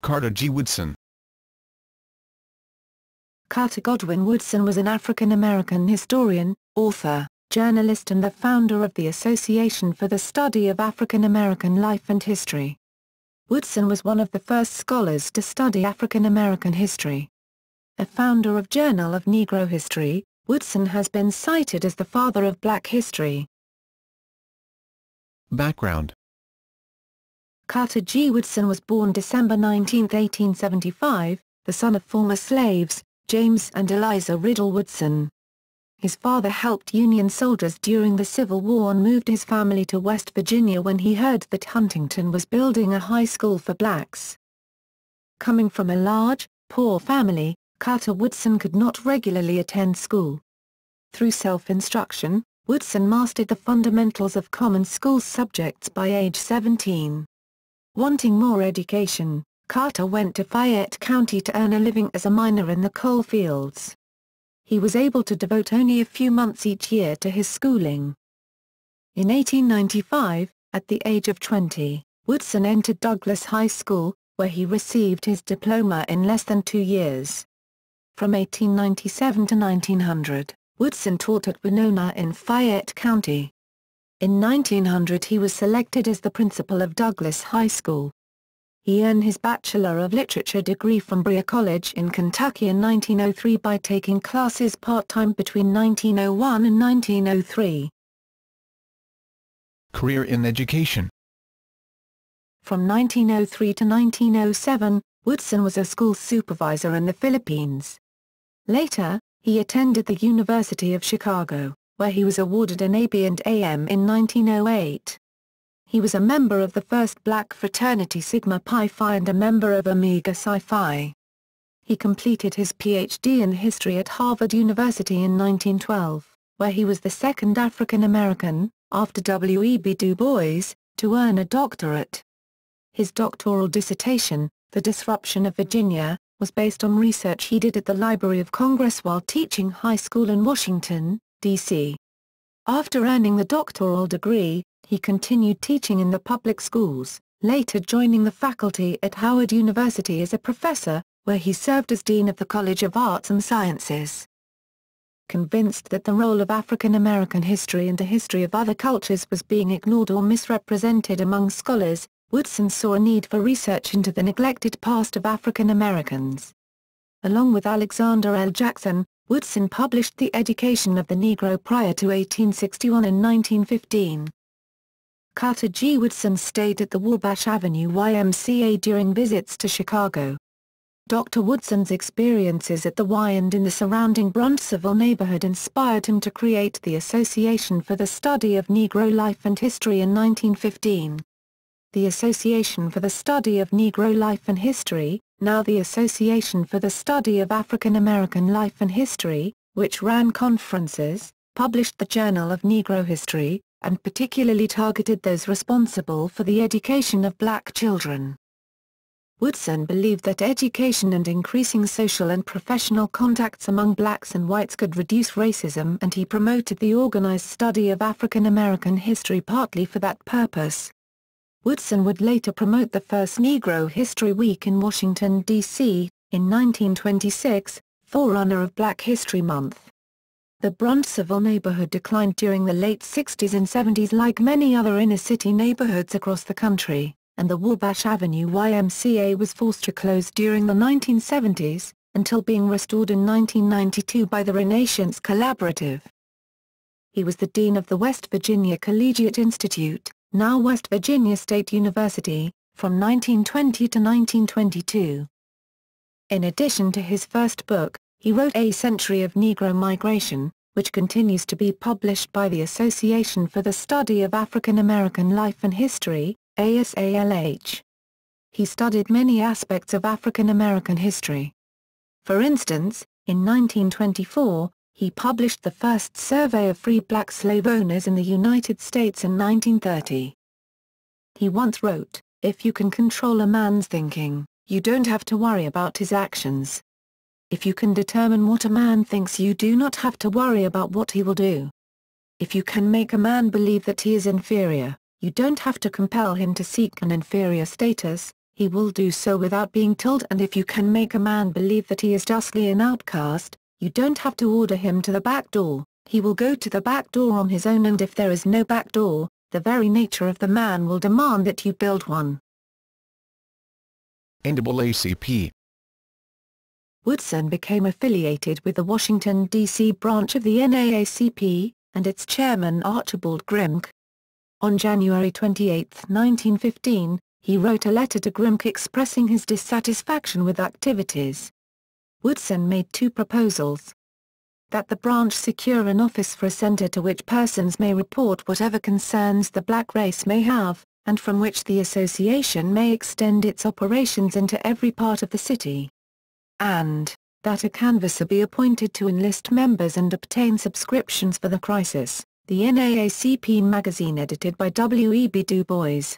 Carter G. Woodson. Carter Godwin Woodson was an African-American historian, author, journalist and the founder of the Association for the Study of African-American Life and History. Woodson was one of the first scholars to study African-American history. A founder of Journal of Negro History, Woodson has been cited as the father of Black history. Background. Carter G. Woodson was born December 19, 1875, the son of former slaves, James and Eliza Riddle Woodson. His father helped Union soldiers during the Civil War and moved his family to West Virginia when he heard that Huntington was building a high school for blacks. Coming from a large, poor family, Carter Woodson could not regularly attend school. Through self-instruction, Woodson mastered the fundamentals of common school subjects by age 17. Wanting more education, Carter went to Fayette County to earn a living as a miner in the coal fields. He was able to devote only a few months each year to his schooling. In 1895, at the age of 20, Woodson entered Douglas High School, where he received his diploma in less than 2 years. From 1897 to 1900, Woodson taught at Winona in Fayette County. In 1900 he was selected as the principal of Douglas High School. He earned his Bachelor of Literature degree from Berea College in Kentucky in 1903 by taking classes part-time between 1901 and 1903. Career in education. From 1903 to 1907, Woodson was a school supervisor in the Philippines. Later, he attended the University of Chicago, where he was awarded an AB and AM in 1908. He was a member of the first black fraternity Sigma Pi Phi and a member of Omega Psi Phi. He completed his Ph.D. in history at Harvard University in 1912, where he was the second African American, after W.E.B. Du Bois, to earn a doctorate. His doctoral dissertation, The Disruption of Virginia, was based on research he did at the Library of Congress while teaching high school in Washington, D.C. After earning the doctoral degree, he continued teaching in the public schools, later joining the faculty at Howard University as a professor, where he served as Dean of the College of Arts and Sciences. Convinced that the role of African American history and the history of other cultures was being ignored or misrepresented among scholars, Woodson saw a need for research into the neglected past of African Americans. Along with Alexander L. Jackson, Woodson published The Education of the Negro prior to 1861 and 1915. Carter G. Woodson stayed at the Wabash Avenue YMCA during visits to Chicago. Dr. Woodson's experiences at the Y and in the surrounding Bronxville neighborhood inspired him to create the Association for the Study of Negro Life and History in 1915. The Association for the Study of Negro Life and History, now the Association for the Study of African American Life and History, which ran conferences, published the Journal of Negro History, and particularly targeted those responsible for the education of black children. Woodson believed that education and increasing social and professional contacts among blacks and whites could reduce racism, and he promoted the organized study of African American history partly for that purpose. Woodson would later promote the first Negro History Week in Washington, D.C., in 1926, forerunner of Black History Month. The Bronxville neighborhood declined during the late 60s and 70s like many other inner-city neighborhoods across the country, and the Wabash Avenue YMCA was forced to close during the 1970s, until being restored in 1992 by the Renaissance Collaborative. He was the dean of the West Virginia Collegiate Institute, now West Virginia State University, from 1920 to 1922. In addition to his first book, he wrote A Century of Negro Migration, which continues to be published by the Association for the Study of African American Life and History, ASALH. He studied many aspects of African American history. For instance, in 1924, he published the first survey of free black slave owners in the United States in 1930. He once wrote, "If you can control a man's thinking, you don't have to worry about his actions. If you can determine what a man thinks, you do not have to worry about what he will do. If you can make a man believe that he is inferior, you don't have to compel him to seek an inferior status. he will do so without being told, and if you can make a man believe that he is justly an outcast, you don't have to order him to the back door, he will go to the back door on his own, and if there is no back door, the very nature of the man will demand that you build one. NAACP. Woodson became affiliated with the Washington, D.C. branch of the NAACP, and its chairman Archibald Grimke. On January 28, 1915, he wrote a letter to Grimke expressing his dissatisfaction with activities. Woodson made two proposals. That the branch secure an office for a center to which persons may report whatever concerns the black race may have, and from which the association may extend its operations into every part of the city. And that a canvasser be appointed to enlist members and obtain subscriptions for the Crisis, the NAACP magazine edited by W. E. B. Du Bois.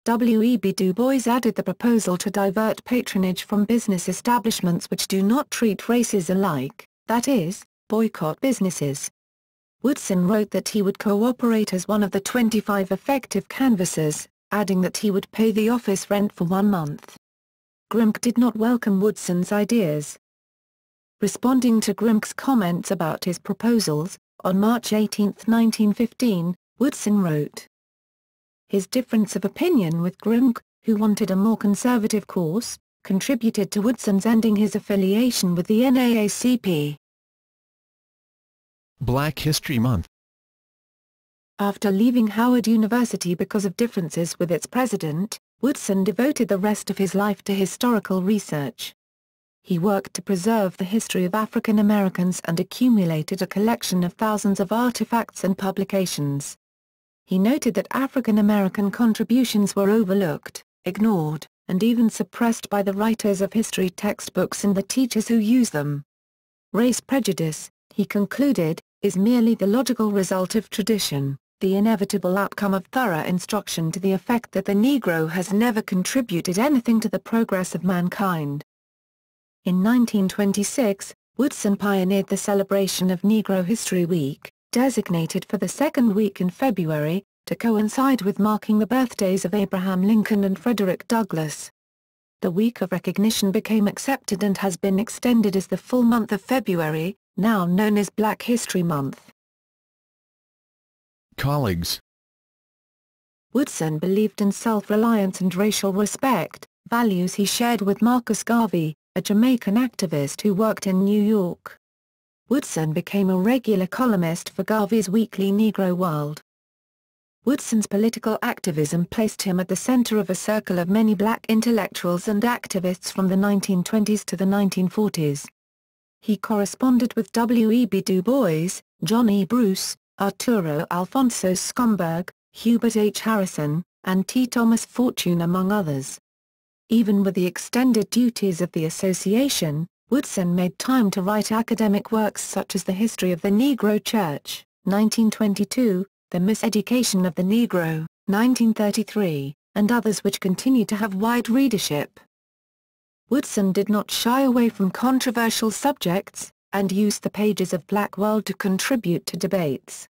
W. E. B. Du Bois added the proposal to divert patronage from business establishments which do not treat races alike, that is, boycott businesses. Woodson wrote that he would cooperate as one of the 25 effective canvassers, adding that he would pay the office rent for 1 month. Grimke did not welcome Woodson's ideas. Responding to Grimke's comments about his proposals, on March 18, 1915, Woodson wrote, "His difference of opinion with Grimke, who wanted a more conservative course, contributed to Woodson's ending his affiliation with the NAACP." Black History Month. After leaving Howard University because of differences with its president, Woodson devoted the rest of his life to historical research. He worked to preserve the history of African Americans and accumulated a collection of thousands of artifacts and publications. He noted that African American contributions were overlooked, ignored, and even suppressed by the writers of history textbooks and the teachers who use them. Race prejudice, he concluded, is merely the logical result of tradition, the inevitable outcome of thorough instruction to the effect that the Negro has never contributed anything to the progress of mankind. In 1926, Woodson pioneered the celebration of Negro History Week, designated for the second week in February, to coincide with marking the birthdays of Abraham Lincoln and Frederick Douglass. The week of recognition became accepted and has been extended as the full month of February, now known as Black History Month. Colleagues. Woodson believed in self-reliance and racial respect, values he shared with Marcus Garvey, a Jamaican activist who worked in New York. Woodson became a regular columnist for Garvey's weekly Negro World. Woodson's political activism placed him at the center of a circle of many black intellectuals and activists from the 1920s to the 1940s. He corresponded with W. E. B. Du Bois, John E. Bruce, Arturo Alfonso Schomburg, Hubert H. Harrison, and T. Thomas Fortune among others. Even with the extended duties of the association, Woodson made time to write academic works such as The History of the Negro Church, 1922, The Miseducation of the Negro, 1933, and others which continue to have wide readership. Woodson did not shy away from controversial subjects, and used the pages of Black World to contribute to debates.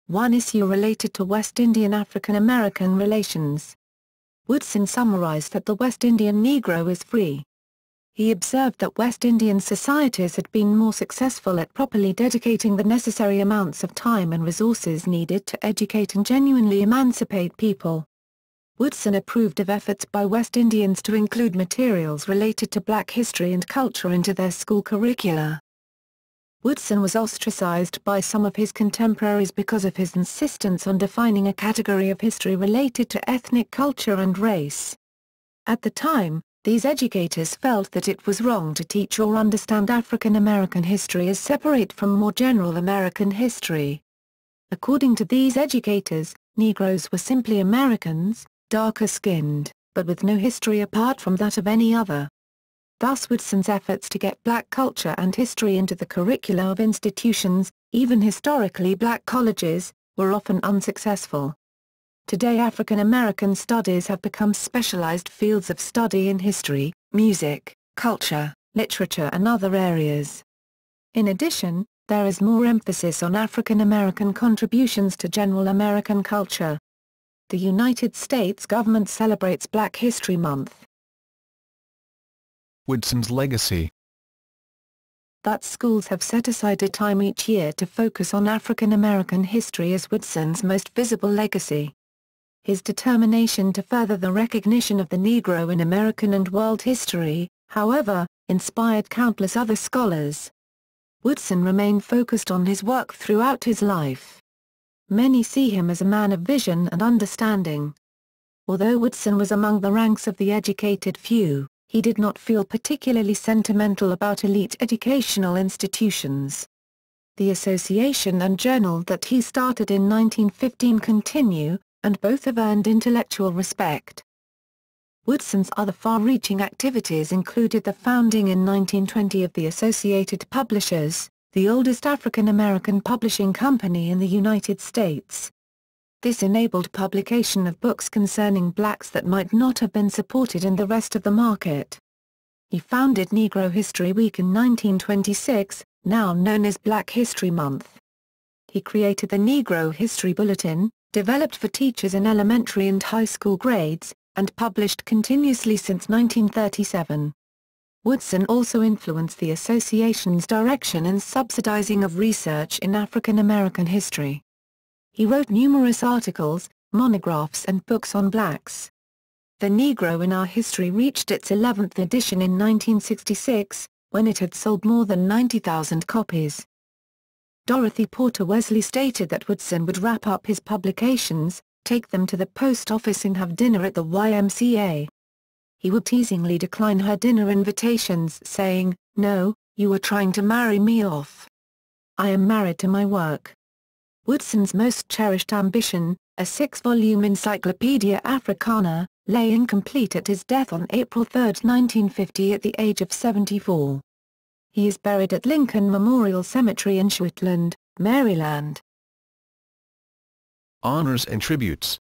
One issue related to West Indian African-American relations. Woodson summarized that the West Indian Negro is free. He observed that West Indian societies had been more successful at properly dedicating the necessary amounts of time and resources needed to educate and genuinely emancipate people. Woodson approved of efforts by West Indians to include materials related to black history and culture into their school curricula. Woodson was ostracized by some of his contemporaries because of his insistence on defining a category of history related to ethnic culture and race. At the time, these educators felt that it was wrong to teach or understand African American history as separate from more general American history. According to these educators, Negroes were simply Americans, darker-skinned, but with no history apart from that of any other. Thus Woodson's efforts to get black culture and history into the curricula of institutions, even historically black colleges, were often unsuccessful. Today African American studies have become specialized fields of study in history, music, culture, literature and other areas. In addition, there is more emphasis on African American contributions to general American culture. The United States government celebrates Black History Month. Woodson's legacy. That schools have set aside a time each year to focus on African American history as Woodson's most visible legacy. His determination to further the recognition of the Negro in American and world history, however, inspired countless other scholars. Woodson remained focused on his work throughout his life. Many see him as a man of vision and understanding. Although Woodson was among the ranks of the educated few, he did not feel particularly sentimental about elite educational institutions. The association and journal that he started in 1915 continue, and both have earned intellectual respect. Woodson's other far-reaching activities included the founding in 1920 of the Associated Publishers, the oldest African-American publishing company in the United States. This enabled publication of books concerning blacks that might not have been supported in the rest of the market. He founded Negro History Week in 1926, now known as Black History Month. He created the Negro History Bulletin, developed for teachers in elementary and high school grades, and published continuously since 1937. Woodson also influenced the association's direction and subsidizing of research in African American history. He wrote numerous articles, monographs and books on blacks. The Negro in Our History reached its 11th edition in 1966, when it had sold more than 90,000 copies. Dorothy Porter Wesley stated that Woodson would wrap up his publications, take them to the post office and have dinner at the YMCA. He would teasingly decline her dinner invitations saying, "No, you are trying to marry me off. I am married to my work." Woodson's most cherished ambition, a 6-volume Encyclopedia Africana, lay incomplete at his death on April 3, 1950 at the age of 74. He is buried at Lincoln Memorial Cemetery in Schuetland, Maryland. Honors and tributes.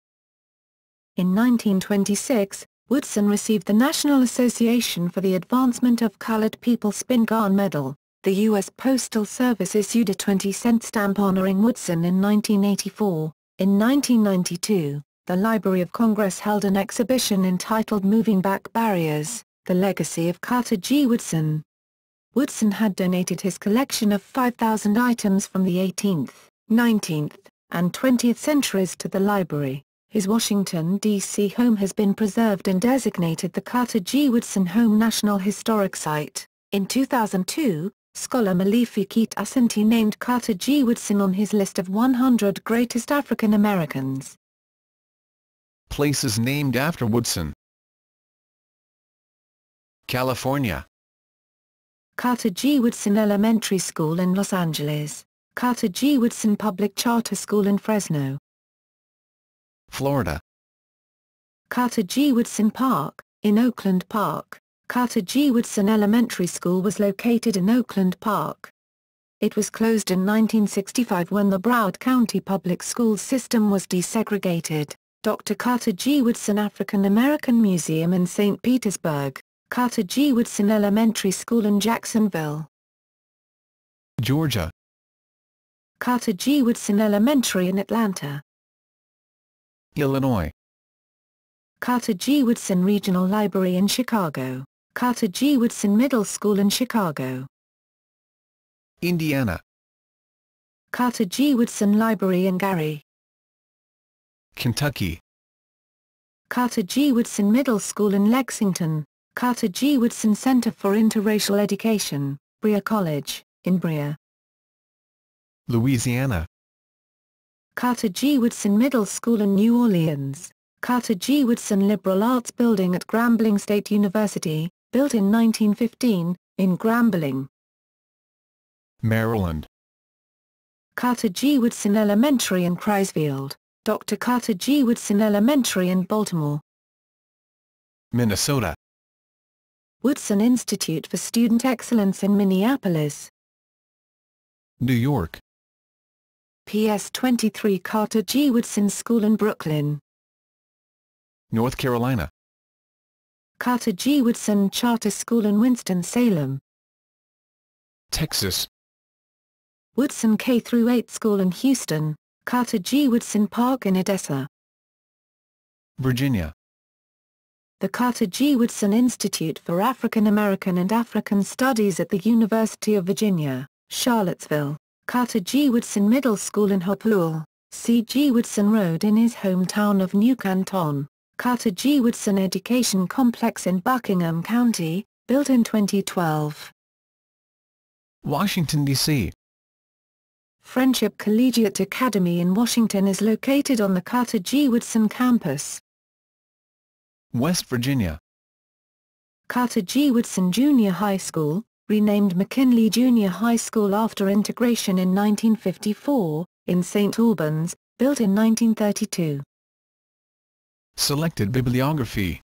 In 1926, Woodson received the National Association for the Advancement of Colored People Spingarn Medal. The U.S. Postal Service issued a 20-cent stamp honoring Woodson in 1984. In 1992, the Library of Congress held an exhibition entitled Moving Back Barriers, The Legacy of Carter G. Woodson. Woodson had donated his collection of 5,000 items from the 18th, 19th, and 20th centuries to the library. His Washington, D.C. home has been preserved and designated the Carter G. Woodson Home National Historic Site. In 2002, scholar Malifi Keet Asante named Carter G. Woodson on his list of 100 greatest African Americans. Places named after Woodson. California. Carter G. Woodson Elementary School in Los Angeles. Carter G. Woodson Public Charter School in Fresno. Florida. Carter G. Woodson Park, in Oakland Park. Carter G. Woodson Elementary School was located in Oakland Park. It was closed in 1965 when the Broward County Public Schools system was desegregated. Dr. Carter G. Woodson African American Museum in St. Petersburg. Carter G. Woodson Elementary School in Jacksonville. Georgia. Carter G. Woodson Elementary in Atlanta. Illinois. Carter G. Woodson Regional Library in Chicago. Carter G. Woodson Middle School in Chicago. Indiana. Carter G. Woodson Library in Gary. Kentucky. Carter G. Woodson Middle School in Lexington. Carter G. Woodson Center for Interracial Education, Brea College, in Brea. Louisiana. Carter G. Woodson Middle School in New Orleans. Carter G. Woodson Liberal Arts Building at Grambling State University, built in 1915, in Grambling. Maryland. Carter G. Woodson Elementary in Chrysfield. Dr. Carter G. Woodson Elementary in Baltimore. Minnesota. Woodson Institute for Student Excellence in Minneapolis. New York. PS 23 Carter G. Woodson School in Brooklyn. North Carolina. Carter G. Woodson Charter School in Winston-Salem. Texas. Woodson K-8 School in Houston. Carter G. Woodson Park in Odessa. Virginia. the Carter G. Woodson Institute for African American and African Studies at the University of Virginia, Charlottesville, Carter G. Woodson Middle School in Hopewell, C. G. Woodson Road in his hometown of New Canton, Carter G. Woodson Education Complex in Buckingham County, built in 2012. Washington, D.C. Friendship Collegiate Academy in Washington is located on the Carter G. Woodson campus. West Virginia. Carter G. Woodson Junior High School, renamed McKinley Junior High School after integration in 1954, in St. Albans, built in 1932. Selected bibliography.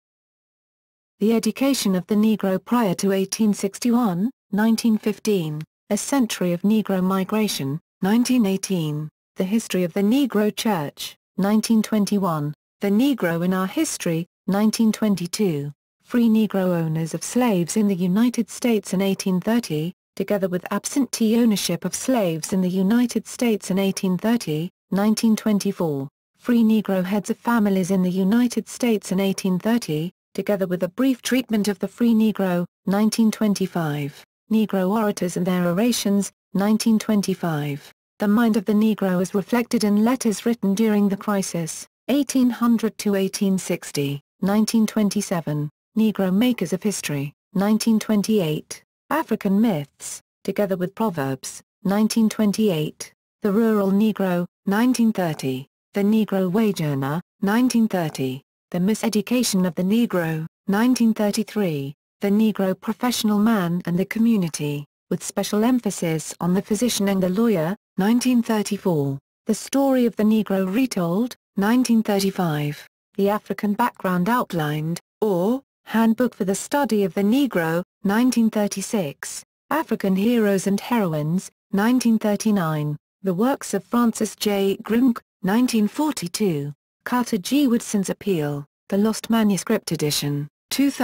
The Education of the Negro Prior to 1861, 1915, A Century of Negro Migration, 1918, The History of the Negro Church, 1921, The Negro in Our History, 1922, Free Negro Owners of Slaves in the United States in 1830, together with Absentee Ownership of Slaves in the United States in 1830, 1924, Free Negro Heads of Families in the United States in 1830, together with a brief treatment of the Free Negro, 1925, Negro Orators and Their Orations, 1925, The Mind of the Negro as Reflected in Letters Written During the Crisis, 1800 to 1860, 1927, Negro Makers of History, 1928, African Myths, together with Proverbs, 1928, The Rural Negro, 1930, The Negro Wage Earner, 1930, The Miseducation of the Negro, 1933, The Negro Professional Man and the Community, with special emphasis on the physician and the lawyer, 1934, The Story of the Negro Retold, 1935, The African Background Outlined, or, Handbook for the Study of the Negro, 1936, African Heroes and Heroines, 1939, The Works of Francis J. Grimke, 1942, Carter G. Woodson's Appeal, The Lost Manuscript Edition, 2000.